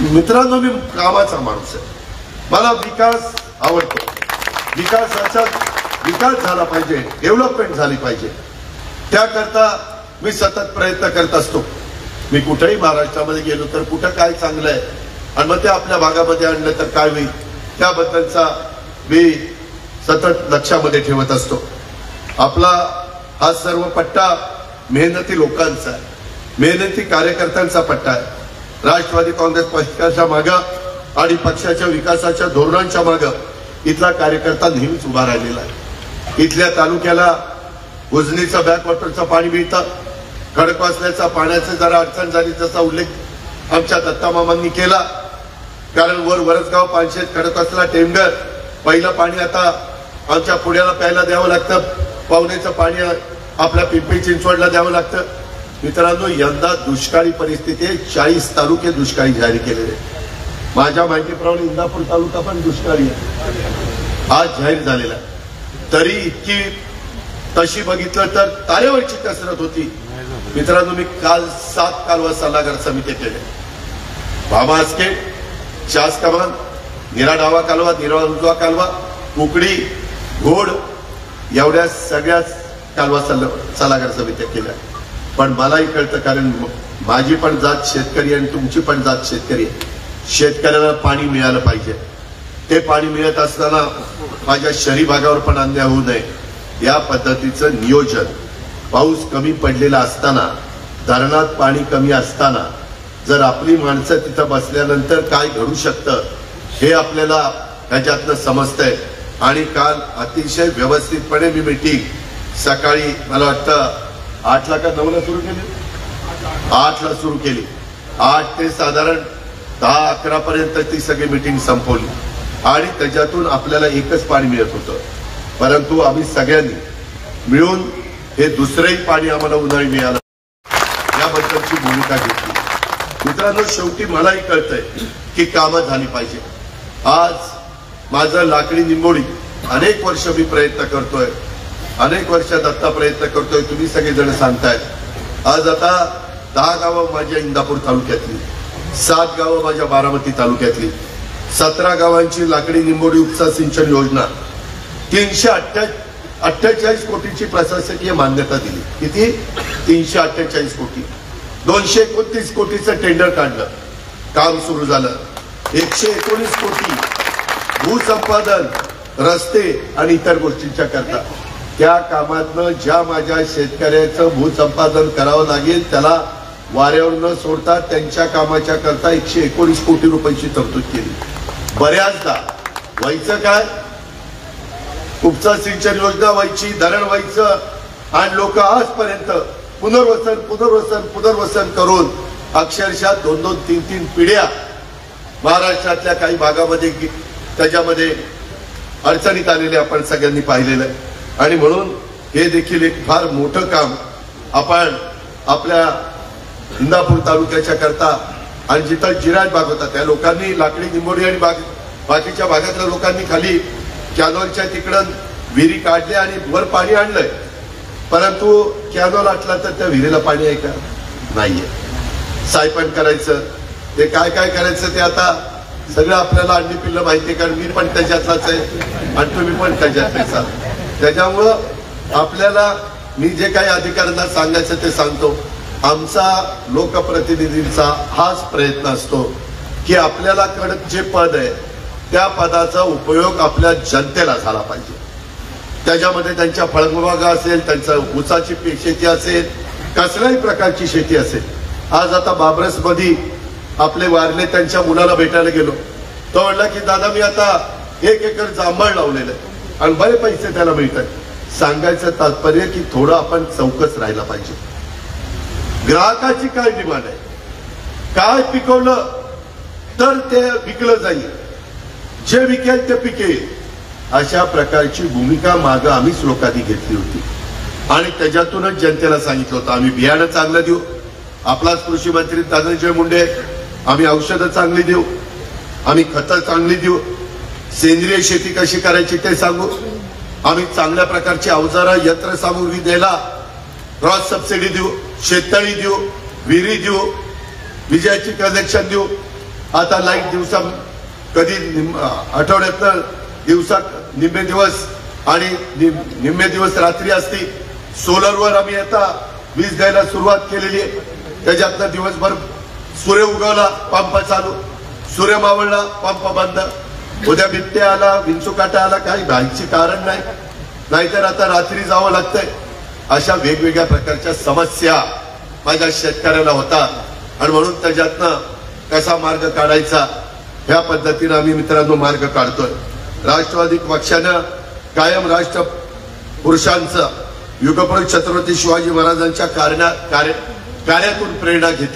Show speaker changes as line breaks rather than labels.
मित्रांनो, मी कामाचा माणूस आहे. मला विकास आवडतो. विकास झाला पाहिजे, डेव्हलपमेंट झाली पाहिजे. त्याकरता मी सतत प्रयत्न करत असतो. मी कुठेही महाराष्ट्रामध्ये गेलो तर कुठं काय चांगलं आहे आणि मग ते आपल्या भागामध्ये आणलं तर काय होईल त्याबद्दलचा मी सतत लक्षामध्ये ठेवत असतो. आपला हा सर्व पट्टा मेहनती लोकांचा आहे, मेहनती कार्यकर्त्यांचा पट्टा आहे. राष्ट्रवादी काँग्रेस पक्षाच्या मागं आणि पक्षाच्या विकासाच्या धोरणांच्या मागं इथला कार्यकर्ता नेहमीच उभा राहिलेला आहे. इथल्या तालुक्याला उजनीचं बॅकवॉटरचं पाणी मिळतं. खडकवासल्याचा पाण्याची जरा अडचण झाली जसा उल्लेख आमच्या दत्तामामांनी केला. कारण वरसगाव, पानशेत, खडकवासला, टेमघर पहिलं पाणी आता आमच्या पुण्याला प्यायला द्यावं लागतं. पावनेचं पाणी आपल्या पिंपरी चिंचवडला द्यावं लागतं. मित्रांनो, यंदा दुष्काळी परिस्थिती आहे. 40 तालुके दुष्काळी जाहीर केलेले. माझ्या माहितीप्रमाणे इंदापूर तालुका पण दुष्काळी आहे, आज जाहीर झालेला. तरी इतकी तशी बघितलं तर तारेवरची कसरत होती. मित्रांनो, मी काल 7 कालवा सल्लागार समिती केले. भामास्के, चास कमान, निरा डावा कालवा, निरा उजवा कालवा, कुकडी, घोड एवढ्या सगळ्याच कालवा सल्लागार समित्या केल्या. पण मलाही कळतं, कारण माझी पण जात शेतकरी आणि तुमची पण जात शेतकरी आहे. शेतकऱ्याला पाणी मिळालं पाहिजे. ते पाणी मिळत असताना माझ्या शहरी भागावर पण अन्याय होऊ नये या पद्धतीचं नियोजन. पाऊस कमी पडलेला असताना, धरणात पाणी कमी असताना जर आपली माणसं तिथं बसल्यानंतर काय घडू शकतं हे आपल्याला ह्याच्यातनं समजतंय. आणि काल अतिशय व्यवस्थितपणे मी मीटिंग सकाळी मला वाटतं 8ला का 9ला सुरू केली, 8ला सुरू केली. 8 ते साधारण 10-11 पर्यंत ती सगळी मीटिंग संपवली आणि त्याच्यातून आपल्याला एकच पाणी मिळत होतं. परंतु आम्ही सगळ्यांनी मिळून हे दुसरंही पाणी आम्हाला उन्हाळी मिळालं याबद्दलची भूमिका घेतली. मित्रांनो, शेवटी मलाही कळतंय की कामं झाली पाहिजे. आज माझं लाकडी निंबोडी अनेक वर्ष मी प्रयत्न करतोय, अनेक वर्षात आता प्रयत्न करतोय. तुम्ही सगळेजण सांगतायत. आज आता 10 गावं माझ्या इंदापूर तालुक्यातली, 7 गावं माझ्या बारामती तालुक्यातली, 17 गावांची लाकडी निंबोडी उपसा सिंचन योजना 348 कोटीची प्रशासकीय मान्यता दिली. किती? 348 कोटी. 229 कोटीचं टेंडर काढलं, काम सुरू झालं. 119 कोटी भूसंपादन, रस्ते आणि इतर गोष्टींच्या करता. त्या कामातनं ज्या माझ्या शेतकऱ्याचं भूसंपादन करावं लागेल त्याला वाऱ्यावर न सोडता त्यांच्या कामाच्या करता 119 कोटी रुपयांची तरतूद केली. बऱ्याचदा व्हायचं काय, उपसा सिंचन योजना व्हायची, धरण व्हायचं आणि लोक आजपर्यंत पुनर्वसन करून अक्षरशः 2-2, 3-3 पिढ्या महाराष्ट्रातल्या काही भागामध्ये त्याच्यामध्ये अडचणीत आलेले आपण सगळ्यांनी पाहिलेलं आहे. आणि म्हणून हे देखील एक फार मोठं काम आपण आपल्या इंदापूर तालुक्याच्या करता आणि जिथं जिराज भाग होता त्या लोकांनी लाकडी निंबोडी आणि बाकीच्या भागातल्या लोकांनी खाली कॅनॉलच्या तिकडं विहिरी काढल्या आणि वर पाणी आणलंय. परंतु कॅनॉल आटला तर त्या विहिरीला पाणी आहे का? नाहीये. सायपण करायचं, ते काय काय करायचं ते आता सगळं आपल्याला अंडी पिल्लं माहिती, कारण मी पण त्याच्यातलाच आहे आणि तुम्ही पण त्याच्यातलेच आहात. त्याच्यामुळं आपल्याला मी जे काही अधिकाऱ्यांना सांगायचं ते सांगतो. आमचा लोकप्रतिनिधींचा हाच प्रयत्न असतो की आपल्याला कडक जे पद आहे त्या पदाचा उपयोग आपल्या जनतेला झाला पाहिजे. त्याच्यामध्ये त्यांच्या फळबागा असेल, त्यांच्या ऊसाची शेती असेल, कसल्याही प्रकारची शेती असेल. आज आता बाबरस मध्ये आपले वारले त्यांच्या मुलाला भेटायला गेलो. तो म्हणला की दादा मी आता 1 एकर जांभळ लावलेलं आहे आणि बरे पैसे त्याला मिळतात. सांगायचं तात्पर्य की थोडं आपण चौकस राहायला पाहिजे. ग्राहकाची काय डिमांड आहे, काय पिकवलं तर ते विकलं जाईल, जे विकेल ते पिकेल, अशा प्रकारची भूमिका मागं आम्हीच लोकांनी घेतली होती. आणि त्याच्यातूनच जनतेला सांगितलं होतं आम्ही बियाणं चांगलं देऊ, आपलाच कृषी मंत्री धनंजय मुंडे, आम्ही औषधं चांगली देऊ, आम्ही खतं चांगली देऊ, सेंद्रिय शेती कशी करायची ते सांगू, आम्ही चांगल्या प्रकारची अवजारं यंत्रसामुग्री द्यायला क्रॉस सबसिडी देऊ, शेततळी देऊ, विहिरी देऊ, विजेची कनेक्शन देऊ. आता लाईट दिवसा कधी आठवड्यातनं दिवसात निम्मे दिवस आणि निम्मे दिवस रात्री असते. सोलरवर आम्ही आता वीज द्यायला सुरुवात केलेली आहे. त्याच्यातनं दिवसभर सूर्य उगवला पंप चालू, सूर्य मावळला पंप बंद, उद्या बिबट्या आला विंचुकाटा आला काही भ्यायची कारण नाही, नाहीतर आता रात्री जावं लागतंय. अशा वेगवेगळ्या प्रकारच्या समस्या माझ्या शेतकऱ्याला होतात आणि म्हणून त्याच्यातनं कसा मार्ग काढायचा ह्या पद्धतीनं आम्ही मित्रांनो मार्ग काढतोय. राष्ट्रवादी पक्षानं कायम राष्ट्र पुरुषांचं युगपुरुष छत्रपती शिवाजी महाराजांच्या कार्यातून प्रेरणा घेतली.